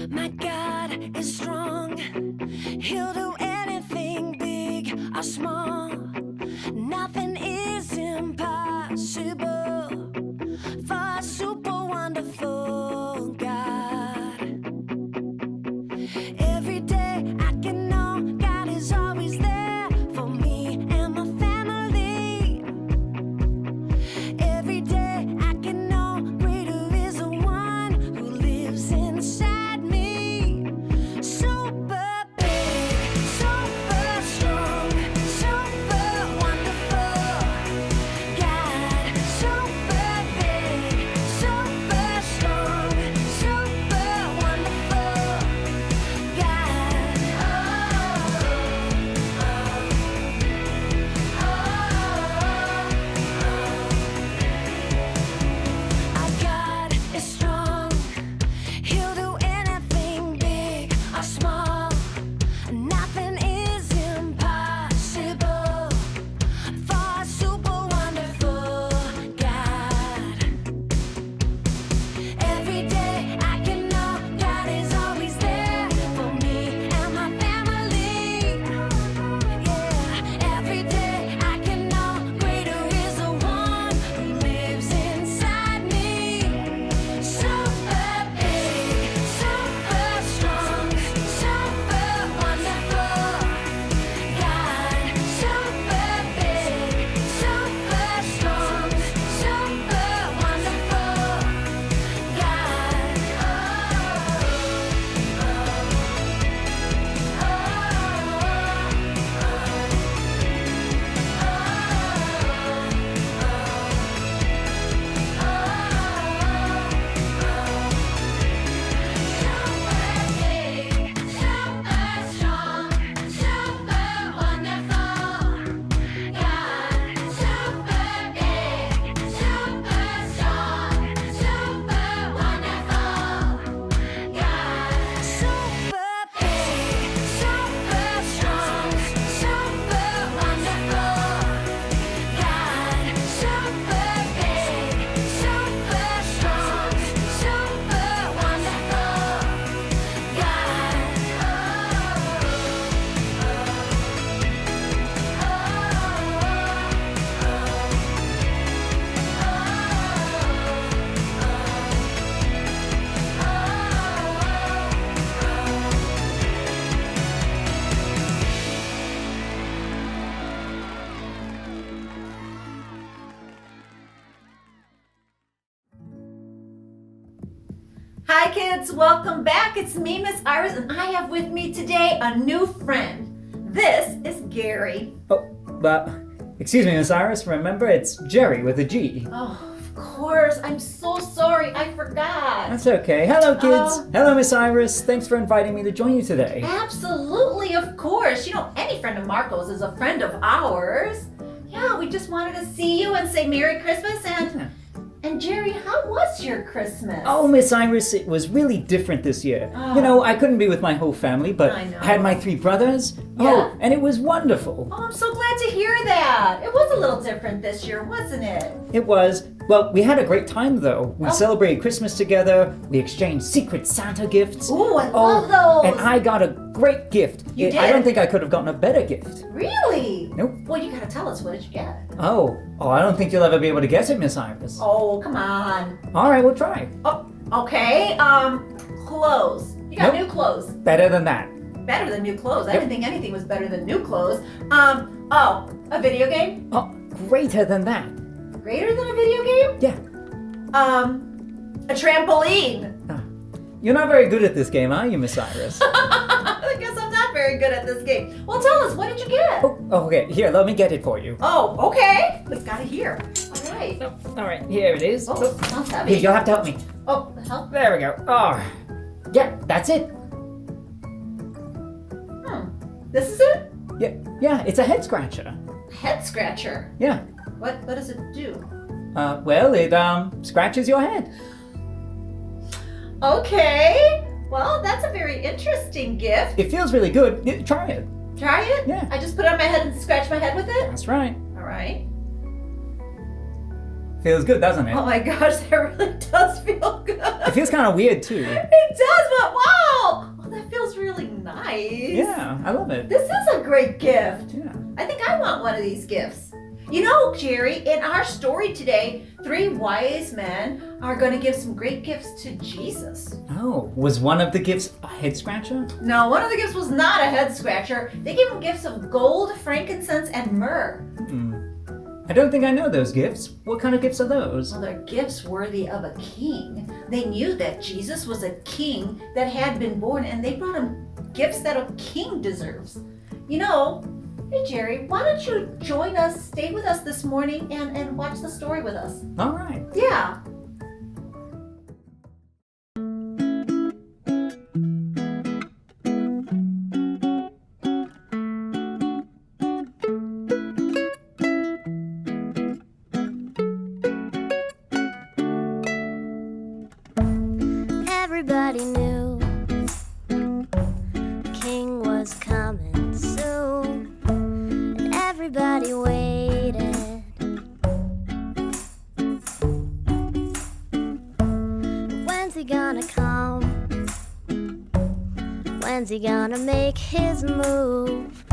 My God is strong. He'll do anything big or small. Nothing is impossible for a super wonderful God. Every day I can know God is always there for me and my family. Every day I can know greater is the one who lives inside me. Super big, super strong, super wonderful God. Super big, super strong, super wonderful God. Our God is strong. He'll do anything big or small. Nothing is impossible for a super wonderful God. Every day I can know God is always there for me and my family. Yeah, every day I can know greater is the one who lives inside me. Super big, super strong, super wonderful God. Super big, super strong, super wonderful Hi kids, welcome back. It's me, Miss Iris, and I have with me today a new friend. This is Gary. Oh, but excuse me, Miss Iris. Remember, it's Jerry with a G. Oh, of course. I'm so sorry. I forgot. That's okay. Hello, kids. Hello, Miss Iris. Thanks for inviting me to join you today. Absolutely, of course. You know, any friend of Marco's is a friend of ours. Yeah, we just wanted to see you and say Merry Christmas and Jerry, how was your Christmas? Oh, Miss Iris, it was really different this year. Oh. You know, I couldn't be with my whole family, but I know. I had my 3 brothers. Yeah. Oh, and it was wonderful. Oh, I'm so glad to hear that. It was a little different this year, wasn't it? It was. Well, we had a great time, though. We Oh. celebrated Christmas together. We exchanged Secret Santa gifts. Ooh, I love those. And I got a great gift. You I did? don't think I could have gotten a better gift. Really? Nope. Well, you gotta tell us, what did you get? Oh, I don't think you'll ever be able to guess it, Miss Iris. Oh, come on. All right, we'll try. Oh, okay. Clothes. You got Nope. new clothes. Better than that. Better than new clothes. I Yep. didn't think anything was better than new clothes. A video game? Oh, greater than that. Greater than a video game? Yeah. A trampoline. You're not very good at this game, are you, Miss Iris? I guess I'm not very good at this game. Well, tell us, what did you get? Oh, okay. Here, let me get it for you. Oh, okay. We've got it here. All right. All right, here it is. Oh, sounds heavy. Here, you'll have to help me. Oh, help. There we go. Oh, yeah, that's it. This is it? Yeah, it's a head scratcher. Head scratcher. Yeah. What does it do? Well, it scratches your head. Okay. Well, that's a very interesting gift. It feels really good. Try it. Try it? Yeah. I just put it on my head and scratch my head with it? That's right. All right. Feels good, doesn't it? Oh my gosh, that really does feel good. It feels kind of weird too. It does, but wow! Oh, that feels really nice. Yeah, I love it. This is a great gift. Yeah. I think I want one of these gifts. You know, Jerry, in our story today, 3 wise men are going to give some great gifts to Jesus. Oh, was one of the gifts a head scratcher? No, one of the gifts was not a head scratcher. They gave him gifts of gold, frankincense, and myrrh. I don't think I know those gifts. What kind of gifts are those? Well, they're gifts worthy of a king. They knew that Jesus was a king that had been born, and they brought him gifts that a king deserves. You know, hey Jerry, why don't you join us, stay with us this morning, and watch the story with us? All right. Yeah. Everybody knew the king was coming soon, and everybody waited. When's he gonna come? When's he gonna make his move?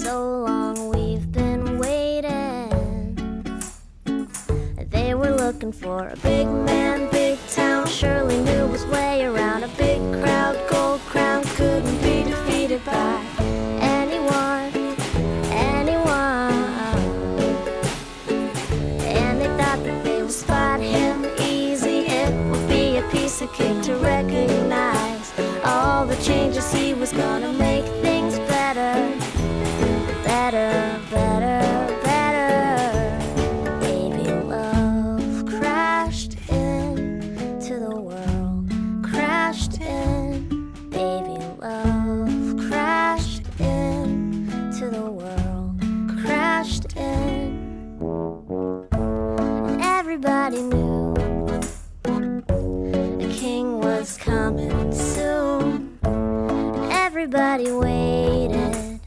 So long we've been waiting. They were looking for a big man, big town, surely knew his way around. A big crowd, gold crown, couldn't be defeated by anyone, anyone. And they thought that they would spot him easy. It would be a piece of cake to recognize all the changes he was gonna make things better, better, better, better. Baby love crashed into the world, crashed in. Baby love crashed into the world, crashed in. And everybody knew the king was coming soon, and everybody waited.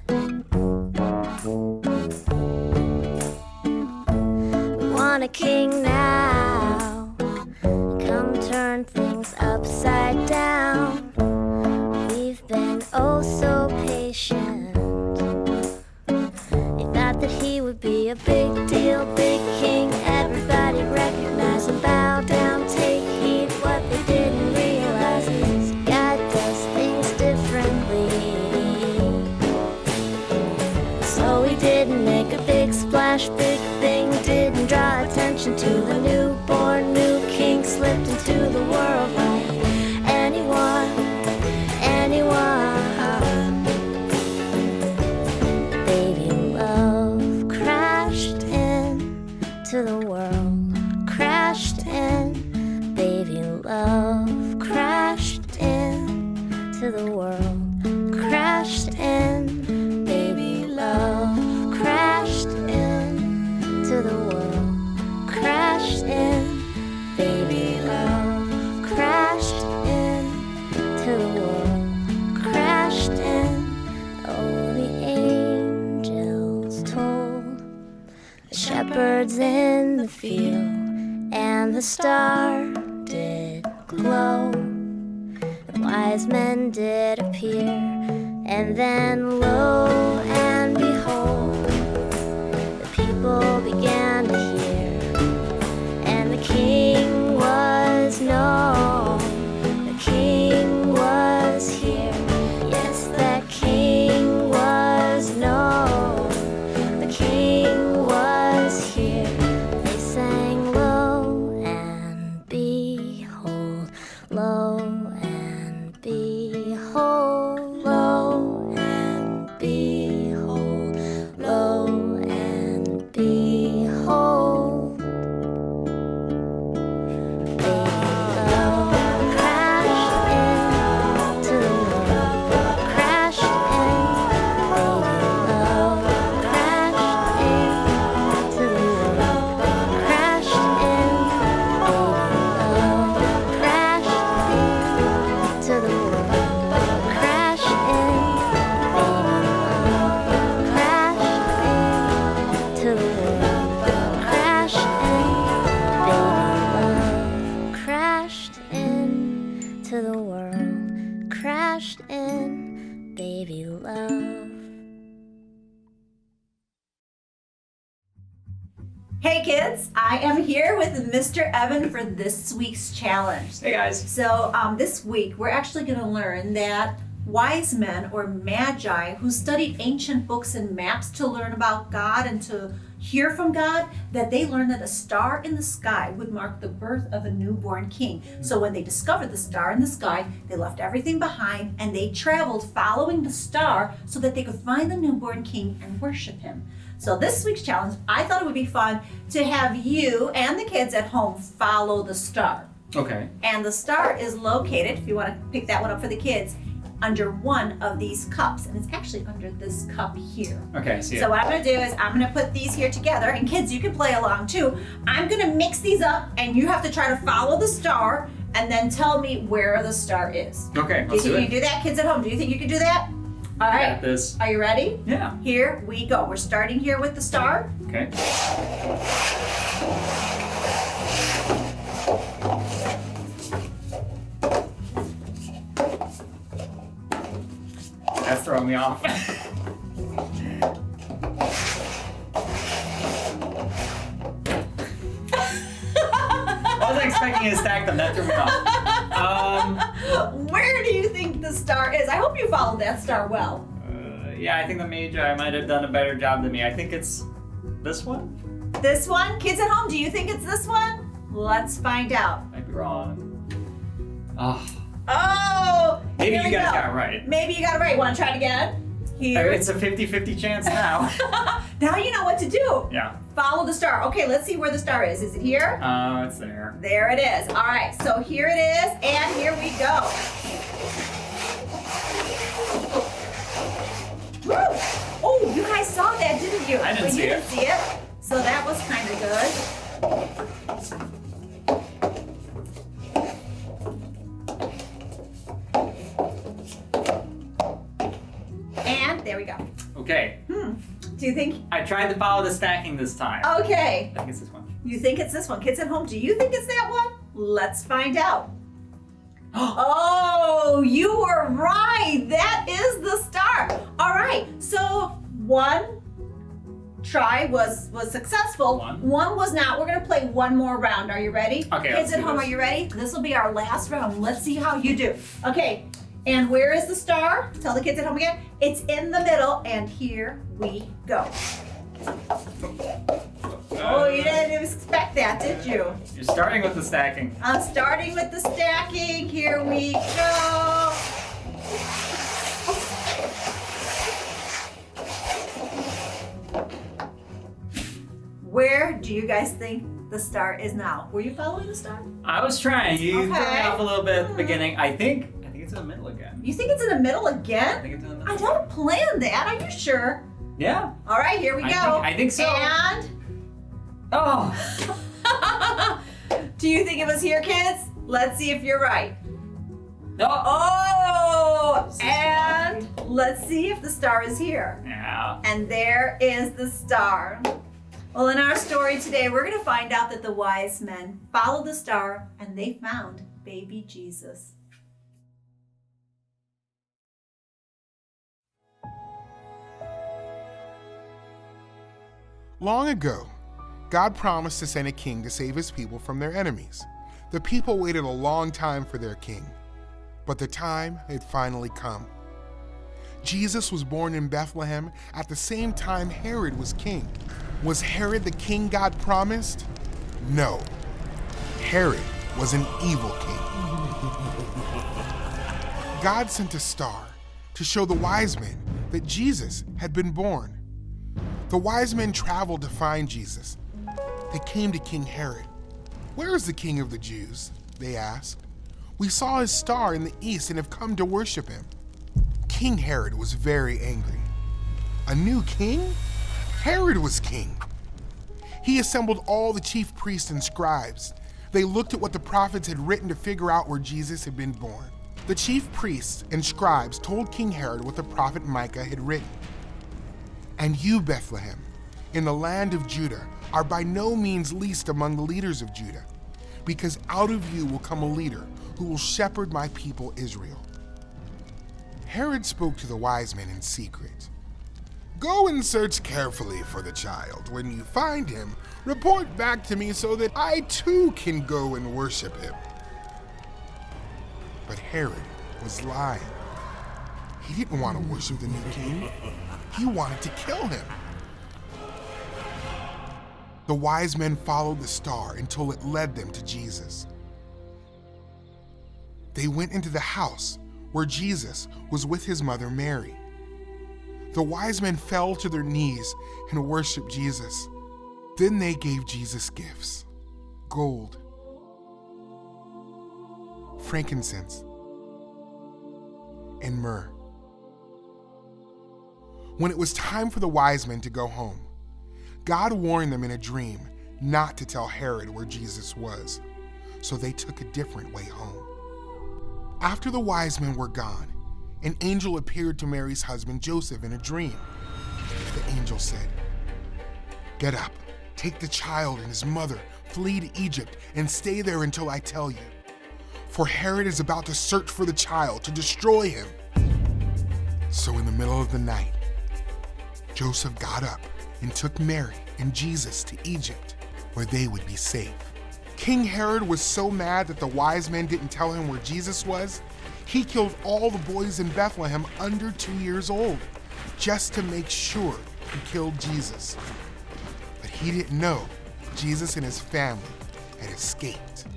We want a king now, come turn things upside down. We've been oh so patient. They thought that he would be a big deal, big king. Everybody recognize and bow down, take heed. What they didn't realize is God does things differently. So he didn't make a big splash, big thing, didn't draw attention to the newborn new king. Slipped into the world like anyone, anyone. Baby love crashed into the world, crashed in. Baby love crashed into the world, crashed in. Baby love crashed into the world, crashed in. Baby love crashed into the world, crashed in. Oh, the angels told the shepherds in the field, and the star did glow. The wise men did appear, and then lo and behold, the people began to hear, and the king was known. The king was here. Yes, that king was known. The king was here. They sang lo and behold, lo and behold, lo and behold, lo and behold. To the world, crash in. Hey kids, I am here with Mr. Evan for this week's challenge. Hey guys. So this week we're actually going to learn that wise men or magi who studied ancient books and maps to learn about God and to hear from God, that they learned that a star in the sky would mark the birth of a newborn king. So when they discovered the star in the sky, they left everything behind and they traveled following the star so that they could find the newborn king and worship him. So this week's challenge, I thought it would be fun to have you and the kids at home follow the star. Okay. And the star is located, if you want to pick that one up for the kids, under one of these cups. And it's actually under this cup here. Okay, see So what I'm going to do is I'm going to put these here together. And kids, you can play along too. I'm going to mix these up and you have to try to follow the star and then tell me where the star is. Okay, Do you let's think do you it. can do that, kids at home? Do you think you can do that? All I right. got this. Are you ready? Yeah. Here we go. We're starting here with the star. Okay. That's throwing me off. I wasn't expecting you to stack them. That threw me off. Where do you think the star is? I hope you followed that star well. Yeah, I think the Magi might have done a better job than me. I think it's this one. This one? Kids at home, do you think it's this one? Let's find out. Might be wrong. Oh, Oh! maybe here you we guys go. got it right. Maybe you got it right. Want to try it again? Here. It's a 50-50 chance now. Now you know what to do. Yeah. Follow the star. Okay, let's see where the star is. Is it here? It's there. There it is. All right, so here it is, and here we go. Woo! Oh, you guys saw that, didn't you? I didn't But see you it. didn't see it. So that was kind of good. And there we go. Okay. Do you think? I tried to follow the stacking this time. Okay. I think it's this one. You think it's this one. Kids at home, do you think it's that one? Let's find out. Oh, you were right. That is the star. All right. So one try was successful. One was not. We're going to play one more round. Are you ready? Okay, Kids let's at do home, this. are you ready? This will be our last round. Let's see how you do. Okay. And where is the star? Tell the kids at home again. It's in the middle, and here we go. Oh, you didn't expect that, did you? You're starting with the stacking. I'm starting with the stacking. Here we go. Where do you guys think the star is now? Were you following the star? I was trying. You threw me Okay. off a little bit at the beginning. I think it's in the middle again. You think it's in the middle I again? think it's in the middle. I don't plan that. Are you sure? Yeah. All right, here we go. I think so. And Oh. do you think it was here, kids? Let's see if you're right. No. Oh, This is and let's see if the star is here. Yeah. And there is the star. Well, in our story today, we're going to find out that the wise men followed the star and they found baby Jesus. Long ago, God promised to send a king to save his people from their enemies. The people waited a long time for their king, but the time had finally come. Jesus was born in Bethlehem at the same time Herod was king. Was Herod the king God promised? No. Herod was an evil king. God sent a star to show the wise men that Jesus had been born. The wise men traveled to find Jesus. They came to King Herod. "Where is the king of the Jews?" they asked. "We saw his star in the east and have come to worship him." King Herod was very angry. A new king? Herod was king. He assembled all the chief priests and scribes. They looked at what the prophets had written to figure out where Jesus had been born. The chief priests and scribes told King Herod what the prophet Micah had written. "And you, Bethlehem, in the land of Judah, are by no means least among the leaders of Judah, because out of you will come a leader who will shepherd my people Israel." Herod spoke to the wise men in secret. Go and search carefully for the child. When you find him, report back to me so that I too can go and worship him." But Herod was lying. He didn't want to worship the new king. He wanted to kill him. The wise men followed the star until it led them to Jesus. They went into the house where Jesus was with his mother Mary. The wise men fell to their knees and worshiped Jesus. Then they gave Jesus gifts: gold, frankincense, and myrrh. When it was time for the wise men to go home, God warned them in a dream not to tell Herod where Jesus was, so they took a different way home. After the wise men were gone, an angel appeared to Mary's husband Joseph in a dream. The angel said, "Get up, take the child and his mother, flee to Egypt, and stay there until I tell you. For Herod is about to search for the child to destroy him." So in the middle of the night, Joseph got up and took Mary and Jesus to Egypt, where they would be safe. King Herod was so mad that the wise men didn't tell him where Jesus was, he killed all the boys in Bethlehem under 2 years old, just to make sure he killed Jesus. But he didn't know Jesus and his family had escaped.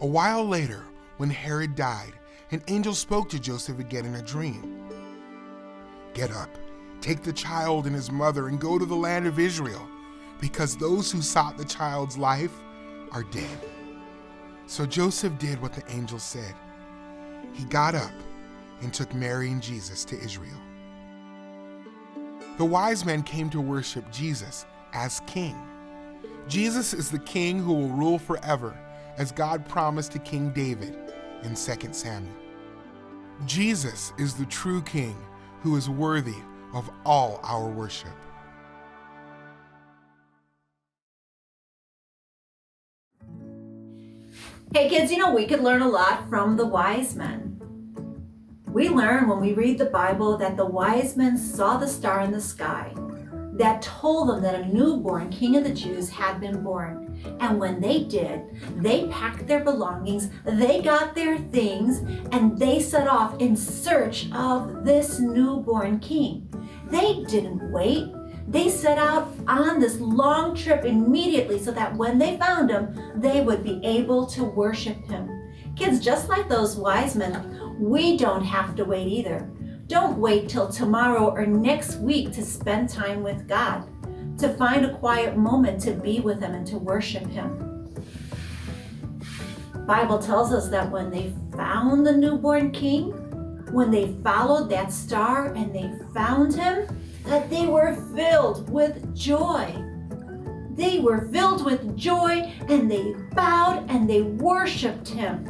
A while later, when Herod died, an angel spoke to Joseph again in a dream. "Get up, take the child and his mother and go to the land of Israel, because those who sought the child's life are dead." So Joseph did what the angel said. He got up and took Mary and Jesus to Israel. The wise men came to worship Jesus as king. Jesus is the king who will rule forever, as God promised to King David in 2 Samuel. Jesus is the true king who is worthy of all our worship. Hey kids, we could learn a lot from the wise men. We learn when we read the Bible that the wise men saw the star in the sky that told them that a newborn king of the Jews had been born. And when they did, they packed their belongings, they got their things, and they set off in search of this newborn king. They didn't wait. They set out on this long trip immediately so that when they found him, they would be able to worship him. Kids, just like those wise men, we don't have to wait either. Don't wait till tomorrow or next week to spend time with God, to find a quiet moment to be with him and to worship him. The Bible tells us that when they found the newborn king, when they followed that star and they found him, that they were filled with joy. They were filled with joy and they bowed and they worshiped him.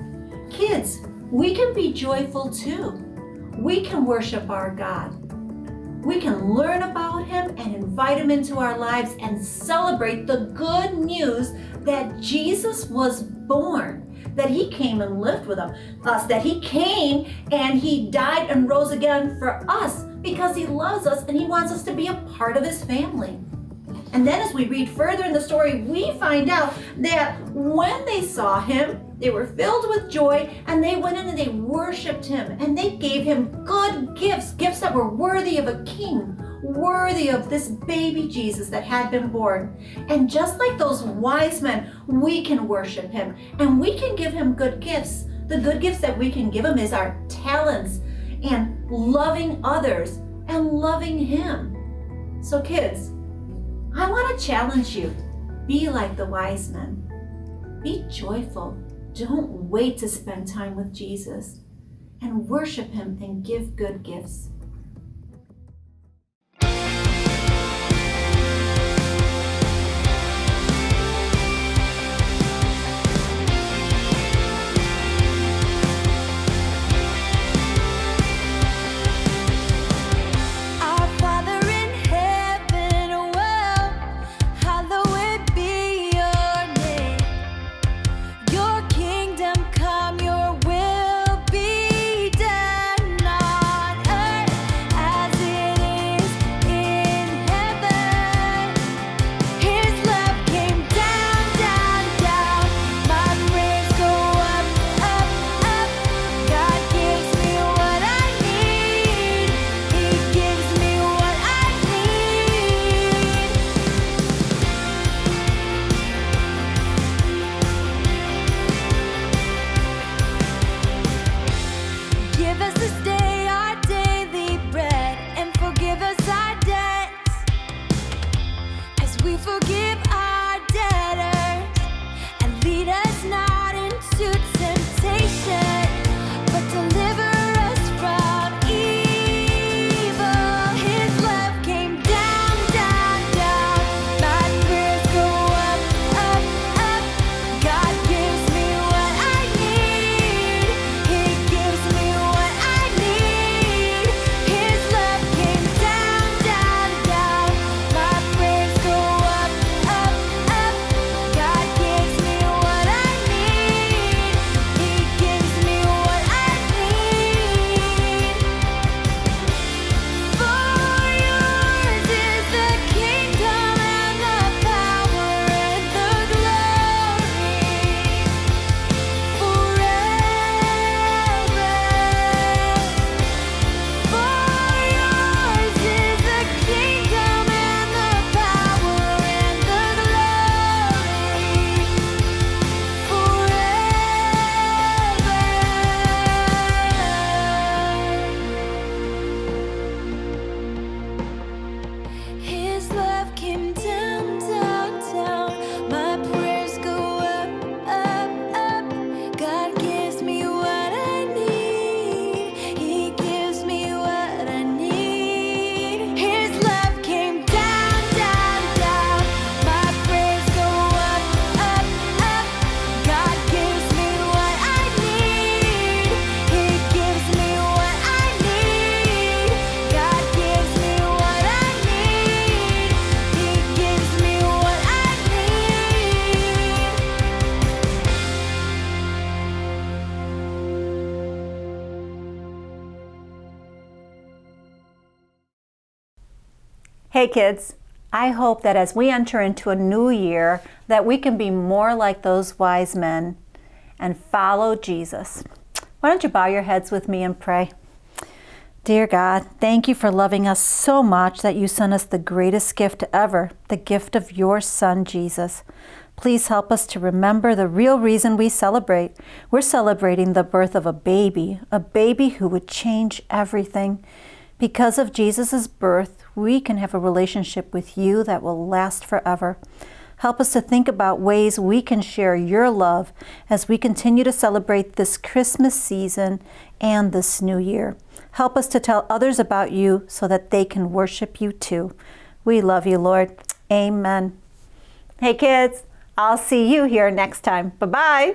Kids, we can be joyful too. We can worship our God. We can learn about him and invite him into our lives and celebrate the good news that Jesus was born, that he came and lived with us, that he came and he died and rose again for us because he loves us and he wants us to be a part of his family. And then as we read further in the story, we find out that when they saw him, they were filled with joy and they went in and they worshiped him and they gave him good gifts, gifts that were worthy of a king, worthy of this baby Jesus that had been born. And just like those wise men, we can worship him and we can give him good gifts. The good gifts that we can give him is our talents and loving others and loving him. So kids, I want to challenge you. Be like the wise men. Be joyful. Don't wait to spend time with Jesus and worship him and give good gifts. Come, your will be done on earth forgive our debtors and lead us not into temptation, but deliver us from evil. His love came down, down, down. My prayers go up, up, up. God gives me what I need. He gives me what I need. His love came down, down, down. My prayers go up, up, up. God gives me what I need. He gives me what I need. For yours is the kingdom and the power and the glory forever. For yours is the kingdom and the power and the glory forever. His love came down, down, down. My prayers go up, up, up. God gives me what I need. He gives me what I need. His love came down, down, down. My prayers go up, up, up. God gives me what I need. He gives me what I need. God gives me what I need. He gives me what I Hey kids, I hope that as we enter into a new year that we can be more like those wise men and follow Jesus. Why don't you bow your heads with me and pray? Dear God, thank you for loving us so much that you sent us the greatest gift ever, the gift of your Son, Jesus. Please help us to remember the real reason we celebrate. We're celebrating the birth of a baby who would change everything. Because of Jesus' birth, we can have a relationship with you that will last forever. Help us to think about ways we can share your love as we continue to celebrate this Christmas season and this new year. Help us to tell others about you so that they can worship you too. We love you, Lord. Amen. Hey kids, I'll see you here next time. Bye-bye.